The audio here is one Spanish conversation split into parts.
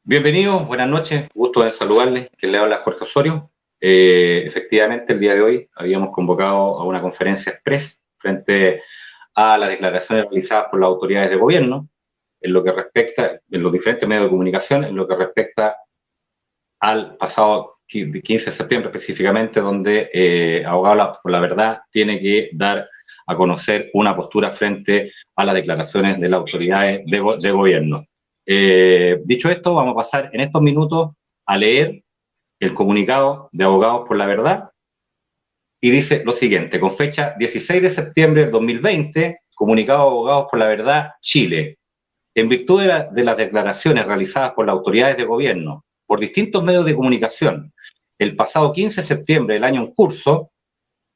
Bienvenidos, buenas noches, gusto de saludarles, que le habla Jorge Osorio. Efectivamente, el día de hoy habíamos convocado a una conferencia express frente a las declaraciones realizadas por las autoridades de gobierno en lo que respecta, en los diferentes medios de comunicación, en lo que respecta al pasado 15 de septiembre específicamente, donde Abogados por la Verdad tiene que dar a conocer una postura frente a las declaraciones de las autoridades de gobierno. Dicho esto, vamos a pasar en estos minutos a leer el comunicado de Abogados por la Verdad y dice lo siguiente: con fecha 16 de septiembre del 2020, comunicado de Abogados por la Verdad, Chile. En virtud de las declaraciones realizadas por las autoridades de gobierno por distintos medios de comunicación el pasado 15 de septiembre del año en curso,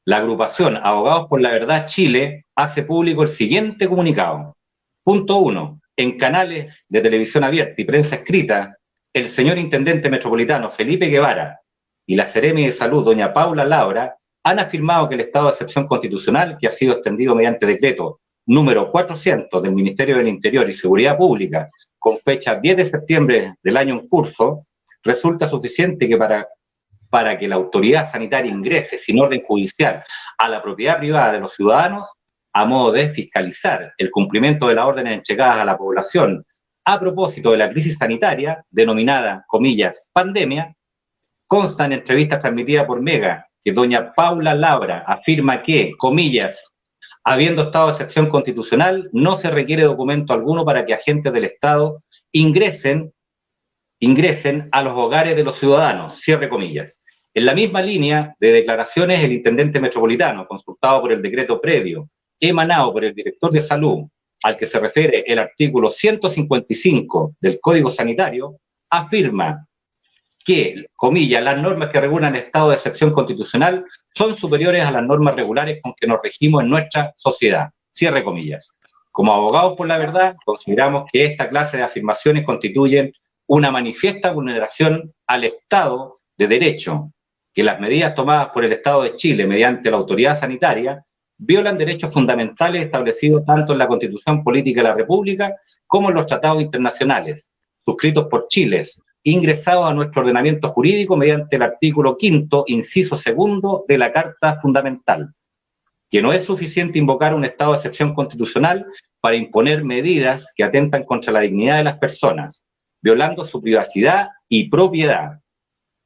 la agrupación Abogados por la Verdad Chile hace público el siguiente comunicado. Punto 1. En canales de televisión abierta y prensa escrita, el señor Intendente Metropolitano Felipe Guevara y la Seremi de Salud, doña Paula Laura, han afirmado que el estado de excepción constitucional, que ha sido extendido mediante decreto número 400 del Ministerio del Interior y Seguridad Pública, con fecha 10 de septiembre del año en curso, resulta suficiente que para que la autoridad sanitaria ingrese sin orden judicial a la propiedad privada de los ciudadanos, a modo de fiscalizar el cumplimiento de las órdenes entregadas a la población a propósito de la crisis sanitaria, denominada, comillas, pandemia. Consta en entrevistas transmitidas por Mega que doña Paula Laura afirma que, comillas, habiendo estado de excepción constitucional, no se requiere documento alguno para que agentes del Estado ingresen a los hogares de los ciudadanos, cierre comillas. En la misma línea de declaraciones, el intendente metropolitano, consultado por el decreto previo, emanado por el director de salud, al que se refiere el artículo 155 del Código Sanitario, afirma que, comillas, las normas que regulan el estado de excepción constitucional son superiores a las normas regulares con que nos regimos en nuestra sociedad, cierre comillas. Como Abogados por la Verdad, consideramos que esta clase de afirmaciones constituyen una manifiesta vulneración al Estado de Derecho, que las medidas tomadas por el Estado de Chile mediante la autoridad sanitaria violan derechos fundamentales establecidos tanto en la Constitución Política de la República como en los tratados internacionales, suscritos por Chile, ingresados a nuestro ordenamiento jurídico mediante el artículo 5º, inciso 2 de la Carta Fundamental, que no es suficiente invocar un estado de excepción constitucional para imponer medidas que atentan contra la dignidad de las personas, violando su privacidad y propiedad,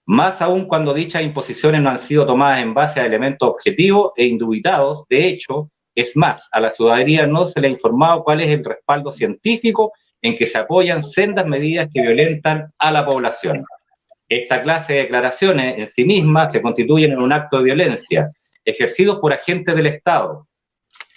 más aún cuando dichas imposiciones no han sido tomadas en base a elementos objetivos e indubitados. De hecho, es más, a la ciudadanía no se le ha informado cuál es el respaldo científico en que se apoyan sendas medidas que violentan a la población. Esta clase de declaraciones en sí mismas se constituyen en un acto de violencia, ejercidos por agentes del Estado,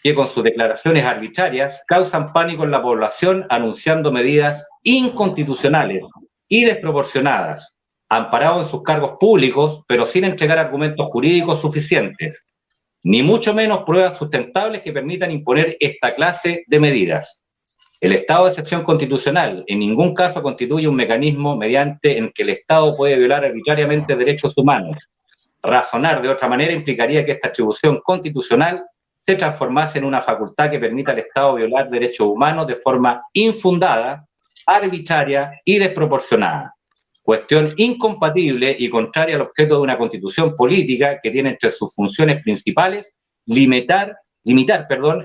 que con sus declaraciones arbitrarias causan pánico en la población anunciando medidas inconstitucionales y desproporcionadas, amparados en sus cargos públicos, pero sin entregar argumentos jurídicos suficientes, ni mucho menos pruebas sustentables que permitan imponer esta clase de medidas. El estado de excepción constitucional en ningún caso constituye un mecanismo mediante el que el Estado puede violar arbitrariamente derechos humanos. Razonar de otra manera implicaría que esta atribución constitucional se transformase en una facultad que permita al Estado violar derechos humanos de forma infundada, arbitraria y desproporcionada. Cuestión incompatible y contraria al objeto de una constitución política que tiene entre sus funciones principales limitar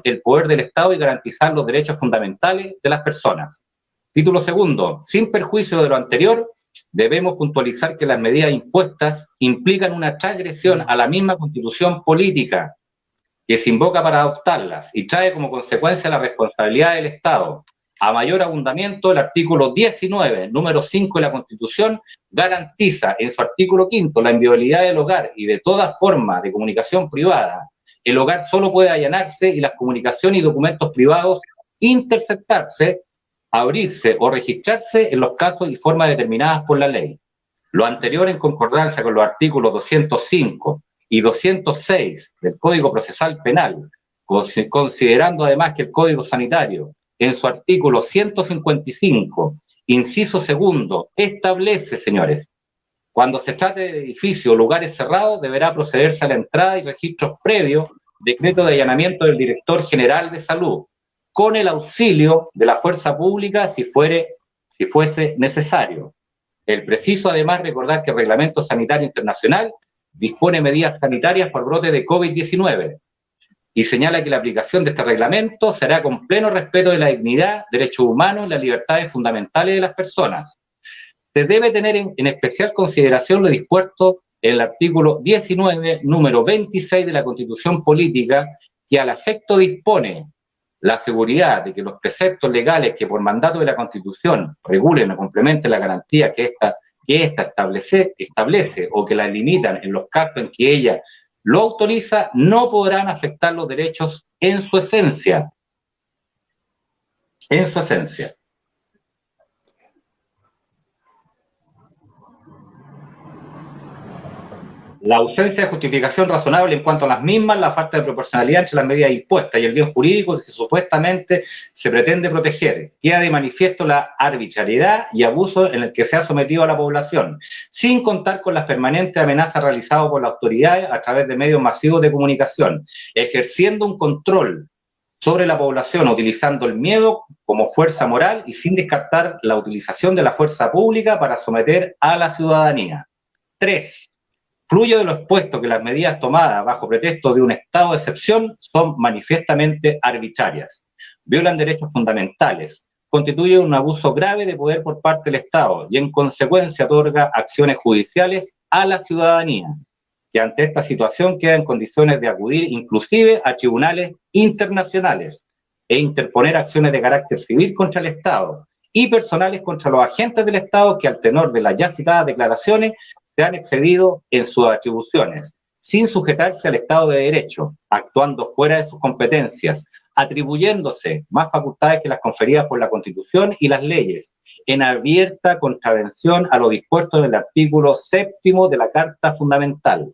el poder del Estado y garantizar los derechos fundamentales de las personas. Título segundo. Sin perjuicio de lo anterior, debemos puntualizar que las medidas impuestas implican una transgresión a la misma constitución política que se invoca para adoptarlas y trae como consecuencia la responsabilidad del Estado. A mayor abundamiento, el artículo 19, número 5 de la Constitución, garantiza en su artículo 5 la inviolabilidad del hogar y de toda forma de comunicación privada. El hogar solo puede allanarse y las comunicaciones y documentos privados interceptarse, abrirse o registrarse en los casos y formas determinadas por la ley. Lo anterior en concordancia con los artículos 205 y 206 del Código Procesal Penal, considerando además que el Código Sanitario, en su artículo 155, inciso 2, establece, señores, cuando se trate de edificios o lugares cerrados, deberá procederse a la entrada y registros previos, decreto de allanamiento del director general de salud, con el auxilio de la fuerza pública si fuese necesario. Es preciso además recordar que el Reglamento Sanitario Internacional dispone medidas sanitarias por brote de COVID-19 y señala que la aplicación de este reglamento será con pleno respeto de la dignidad, derechos humanos y las libertades fundamentales de las personas. Se debe tener en especial consideración lo dispuesto en el artículo 19, número 26 de la Constitución Política, que al efecto dispone la seguridad de que los preceptos legales que por mandato de la Constitución regulen o complementen la garantía que ésta establece o que la limitan en los casos en que ella lo autoriza, no podrán afectar los derechos en su esencia. En su esencia. La ausencia de justificación razonable en cuanto a las mismas, la falta de proporcionalidad entre las medidas impuestas y el bien jurídico que supuestamente se pretende proteger. Queda de manifiesto la arbitrariedad y abuso en el que se ha sometido a la población, sin contar con las permanentes amenazas realizadas por las autoridades a través de medios masivos de comunicación, ejerciendo un control sobre la población, utilizando el miedo como fuerza moral y sin descartar la utilización de la fuerza pública para someter a la ciudadanía. 3. Fluye de lo expuesto que las medidas tomadas bajo pretexto de un estado de excepción son manifiestamente arbitrarias, violan derechos fundamentales, constituyen un abuso grave de poder por parte del Estado y en consecuencia otorga acciones judiciales a la ciudadanía, que ante esta situación queda en condiciones de acudir inclusive a tribunales internacionales e interponer acciones de carácter civil contra el Estado y personales contra los agentes del Estado que al tenor de las ya citadas declaraciones se han excedido en sus atribuciones, sin sujetarse al Estado de Derecho, actuando fuera de sus competencias, atribuyéndose más facultades que las conferidas por la Constitución y las leyes, en abierta contravención a lo dispuesto en el artículo 7º de la Carta Fundamental.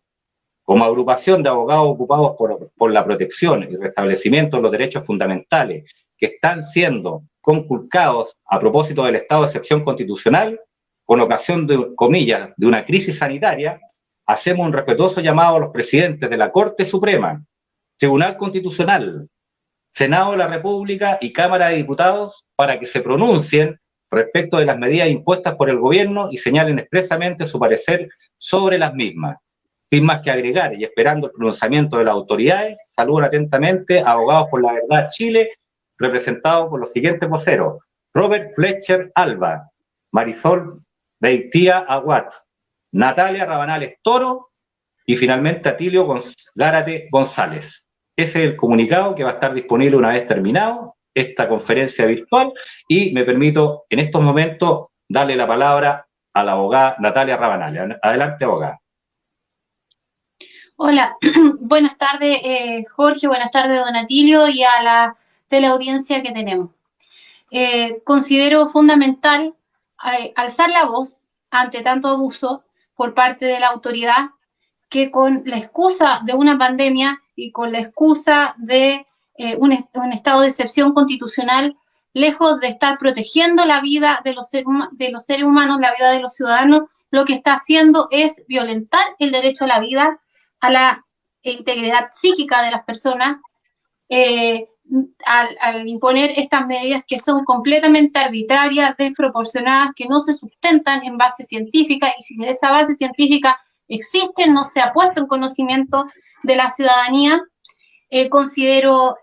Como agrupación de abogados ocupados por la protección y restablecimiento de los derechos fundamentales que están siendo conculcados a propósito del estado de excepción constitucional, con ocasión de, comillas, de una crisis sanitaria, hacemos un respetuoso llamado a los presidentes de la Corte Suprema, Tribunal Constitucional, Senado de la República y Cámara de Diputados para que se pronuncien respecto de las medidas impuestas por el gobierno y señalen expresamente su parecer sobre las mismas. Sin más que agregar y esperando el pronunciamiento de las autoridades, saludan atentamente a Abogados por la Verdad Chile, representados por los siguientes voceros: Robert Fletcher Alba, Marisol Beitía Aguat, Natalia Rabanales Toro y finalmente Atilio Gárate González. Ese es el comunicado que va a estar disponible una vez terminado esta conferencia virtual y me permito en estos momentos darle la palabra a la abogada Natalia Rabanales. Adelante, abogada. Hola, buenas tardes Jorge, buenas tardes don Atilio y a la teleaudiencia que tenemos. Considero fundamental alzar la voz ante tanto abuso por parte de la autoridad que con la excusa de una pandemia y con la excusa de un estado de excepción constitucional, lejos de estar protegiendo la vida de los seres humanos, la vida de los ciudadanos, lo que está haciendo es violentar el derecho a la vida, a la integridad psíquica de las personas, al imponer estas medidas que son completamente arbitrarias, desproporcionadas, que no se sustentan en base científica, y si esa base científica existe, no se ha puesto en conocimiento de la ciudadanía. Considero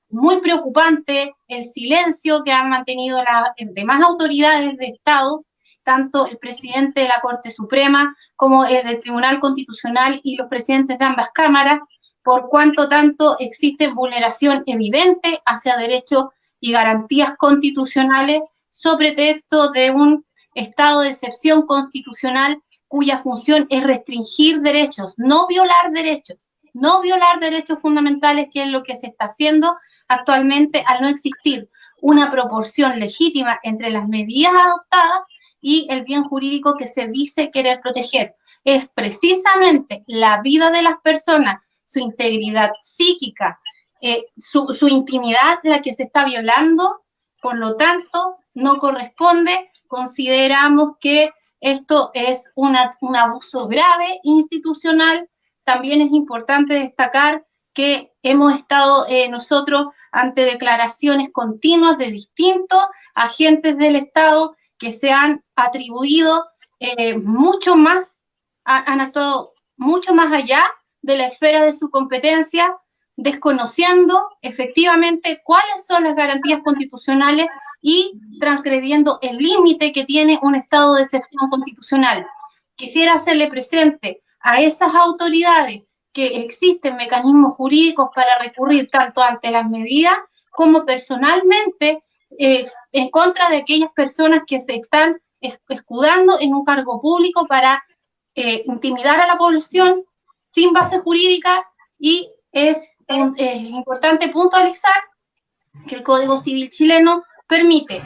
muy preocupante el silencio que han mantenido las demás autoridades de Estado, tanto el presidente de la Corte Suprema como el del Tribunal Constitucional y los presidentes de ambas cámaras, por cuanto tanto existe vulneración evidente hacia derechos y garantías constitucionales sobre texto de un estado de excepción constitucional cuya función es restringir derechos, no violar derechos fundamentales, que es lo que se está haciendo actualmente al no existir una proporción legítima entre las medidas adoptadas y el bien jurídico que se dice querer proteger. Es precisamente la vida de las personas, su integridad psíquica, su intimidad la que se está violando, por lo tanto, no corresponde. Consideramos que esto es un abuso grave institucional. También es importante destacar que hemos estado nosotros ante declaraciones continuas de distintos agentes del Estado que se han atribuido mucho más, han actuado mucho más allá de la esfera de su competencia, desconociendo efectivamente cuáles son las garantías constitucionales y transgrediendo el límite que tiene un estado de excepción constitucional. Quisiera hacerle presente a esas autoridades que existen mecanismos jurídicos para recurrir tanto ante las medidas como personalmente en contra de aquellas personas que se están escudando en un cargo público para intimidar a la población sin base jurídica, y es importante puntualizar que el Código Civil chileno permite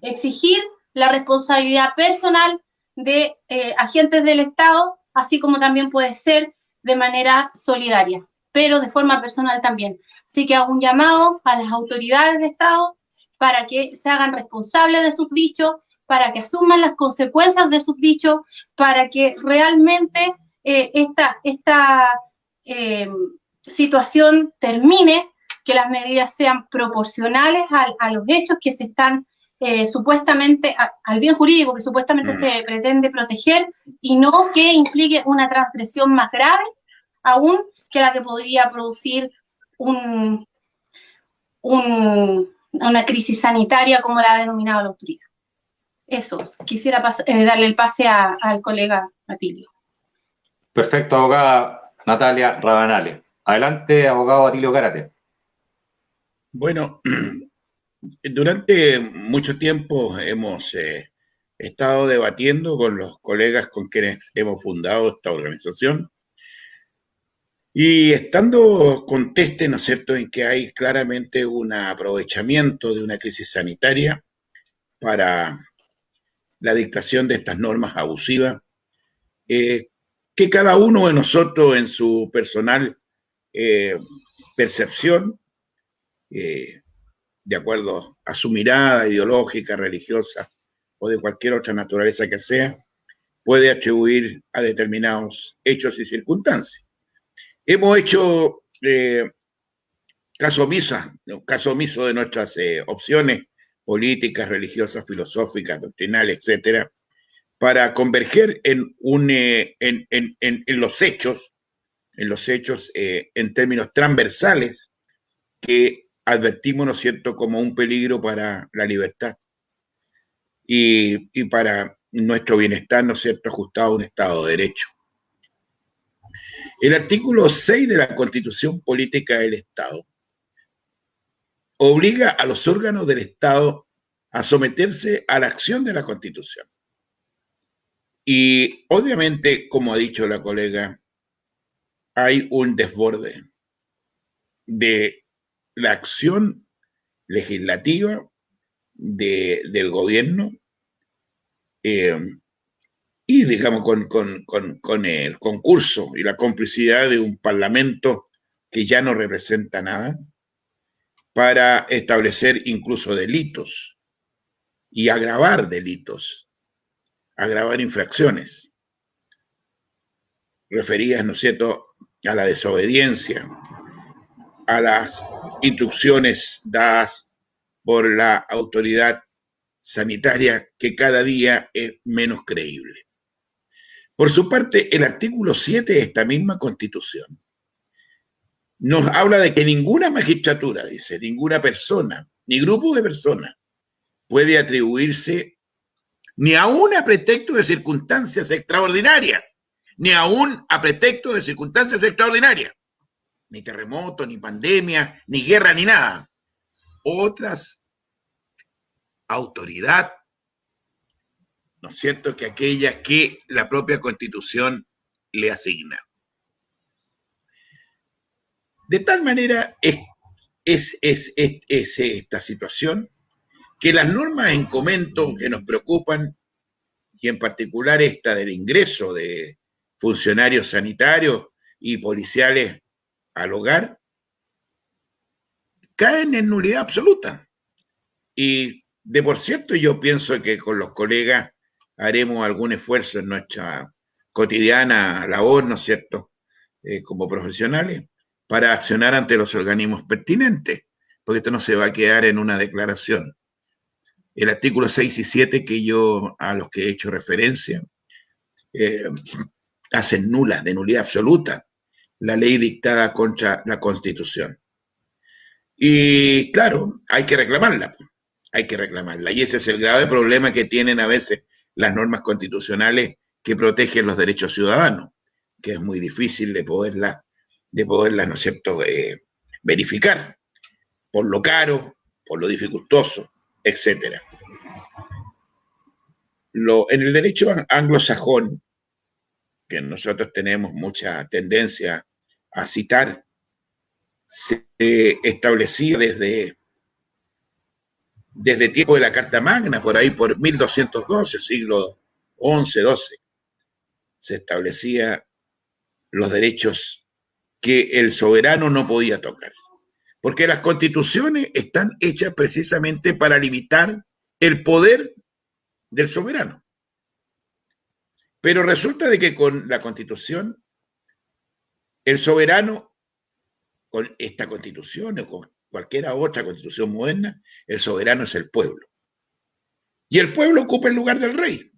exigir la responsabilidad personal de agentes del Estado, así como también puede ser de manera solidaria, pero de forma personal también. Así que hago un llamado a las autoridades de Estado para que se hagan responsables de sus dichos, para que asuman las consecuencias de sus dichos, para que realmente esta situación termine, que las medidas sean proporcionales a los hechos que se están supuestamente, al bien jurídico que supuestamente se pretende proteger, y no que implique una transgresión más grave aún que la que podría producir una crisis sanitaria como la ha denominado la autoridad. Eso, quisiera darle el pase al colega Atilio. Perfecto, abogada Natalia Rabanales. Adelante, abogado Atilio Gárate. Bueno, durante mucho tiempo hemos estado debatiendo con los colegas con quienes hemos fundado esta organización, y estando conteste, ¿no es cierto?, en que hay claramente un aprovechamiento de una crisis sanitaria para la dictación de estas normas abusivas, que cada uno de nosotros en su personal percepción, de acuerdo a su mirada ideológica, religiosa o de cualquier otra naturaleza que sea, puede atribuir a determinados hechos y circunstancias. Hemos hecho caso omiso de nuestras opciones políticas, religiosas, filosóficas, doctrinales, etcétera, para converger en los hechos, en términos transversales que advertimos, ¿no es cierto?, como un peligro para la libertad y para nuestro bienestar, ¿no es cierto?, ajustado a un Estado de Derecho. El artículo 6 de la Constitución Política del Estado obliga a los órganos del Estado a someterse a la acción de la Constitución. Y obviamente, como ha dicho la colega, hay un desborde de la acción legislativa del gobierno, y digamos con el concurso y la complicidad de un parlamento que ya no representa nada, para establecer incluso delitos y agravar delitos, agravar infracciones referidas, ¿no es cierto?, a la desobediencia, a las instrucciones dadas por la autoridad sanitaria, que cada día es menos creíble. Por su parte, el artículo 7 de esta misma Constitución nos habla de que ninguna magistratura, dice, ninguna persona, ni grupo de personas puede atribuirse ni aún a pretexto de circunstancias extraordinarias, ni aún a pretexto de circunstancias extraordinarias, ni terremoto, ni pandemia, ni guerra, ni nada, otras autoridad, ¿no es cierto?, que aquellas que la propia Constitución le asigna. De tal manera es esta situación que las normas en comento que nos preocupan, y en particular esta del ingreso de funcionarios sanitarios y policiales al hogar, caen en nulidad absoluta. Y de por cierto, yo pienso que con los colegas haremos algún esfuerzo en nuestra cotidiana labor, ¿no es cierto?, como profesionales, para accionar ante los organismos pertinentes, porque esto no se va a quedar en una declaración. El artículo 6 y 7 a los que he hecho referencia, hacen nula, de nulidad absoluta, la ley dictada contra la Constitución. Y claro, hay que reclamarla, y ese es el grave problema que tienen a veces las normas constitucionales que protegen los derechos ciudadanos, que es muy difícil de poderlas, ¿no es cierto?, verificar, por lo caro, por lo dificultoso, etcétera. En el derecho anglosajón, que nosotros tenemos mucha tendencia a citar, se establecía desde tiempo de la Carta Magna, por ahí por 1212, siglo XI, XII, se establecía los derechos que el soberano no podía tocar. Porque las constituciones están hechas precisamente para limitar el poder del soberano. Pero resulta de que con la Constitución, el soberano, con esta Constitución o con cualquier otra Constitución moderna, el soberano es el pueblo. Y el pueblo ocupa el lugar del rey.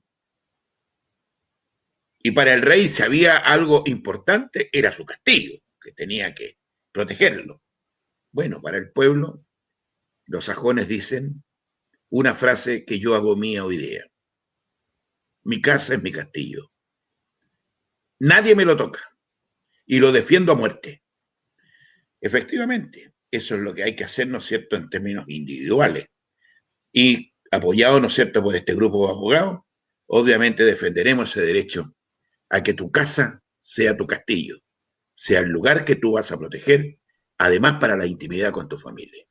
Y para el rey, si había algo importante, era su castillo, que tenía que protegerlo. Bueno, para el pueblo, los sajones dicen una frase que yo hago mía hoy día: mi casa es mi castillo. Nadie me lo toca y lo defiendo a muerte. Efectivamente, eso es lo que hay que hacer, ¿no es cierto?, en términos individuales. Y apoyado, ¿no es cierto?, por este grupo de abogados, obviamente defenderemos ese derecho a que tu casa sea tu castillo, sea el lugar que tú vas a proteger, además para la intimidad con tu familia.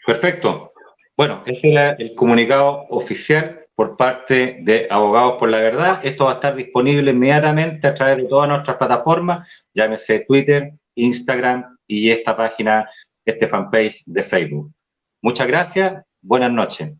Perfecto. Bueno, ese era el comunicado oficial por parte de Abogados por la Verdad. Esto va a estar disponible inmediatamente a través de todas nuestras plataformas, llámese Twitter, Instagram y esta página, este fanpage de Facebook. Muchas gracias. Buenas noches.